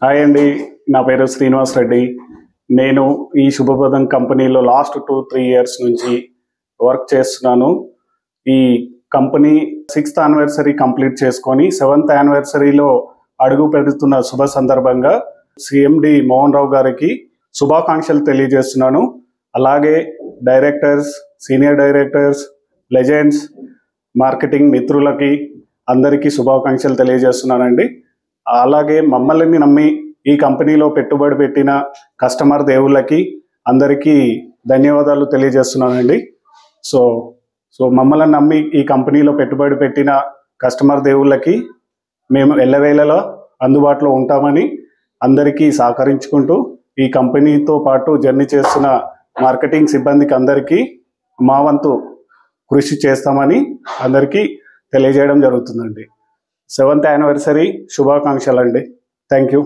Hi అండి, నా పేరు శ్రీనివాస్ రెడ్డి. నేను ఈ శుభప్రదం కంపెనీలో లాస్ట్ 2-3 ఇయర్స్ నుంచి వర్క్ చేస్తున్నాను. ఈ కంపెనీ 6th యానివర్సరీ కంప్లీట్ చేసుకొని 7th యానివర్సరీలో అడుగు పెడుతున్న శుభ సందర్భంగా సిఎండి మోహన్ రావు గారికి శుభాకాంక్షలు తెలియజేస్తున్నాను. అలాగే directors, senior directors, legends, marketing మిత్రులకి అందరికీ శుభాకాంక్షలు తెలియజేస్తున్నానండి. అలాగే మమ్మల్ని నమ్మి ఈ కంపెనీలో పెట్టుబడి పెట్టిన కస్టమర్ దేవుళ్ళకి అందరికీ ధన్యవాదాలు తెలియజేస్తున్నానండి. సో మమ్మల్ని నమ్మి ఈ కంపెనీలో పెట్టుబడి పెట్టిన కస్టమర్ దేవుళ్ళకి మేము ఎల్లవేళలా అందుబాటులో ఉంటామని అందరికీ సహకరించుకుంటూ ఈ కంపెనీతో పాటు జర్నీ చేస్తున్న మార్కెటింగ్ సిబ్బందికి అందరికీ మా వంతు కృషి చేస్తామని అందరికీ తెలియజేయడం జరుగుతుందండి. 7th యానివర్సరీ శుభాకాంక్షలు అండి. Thank you.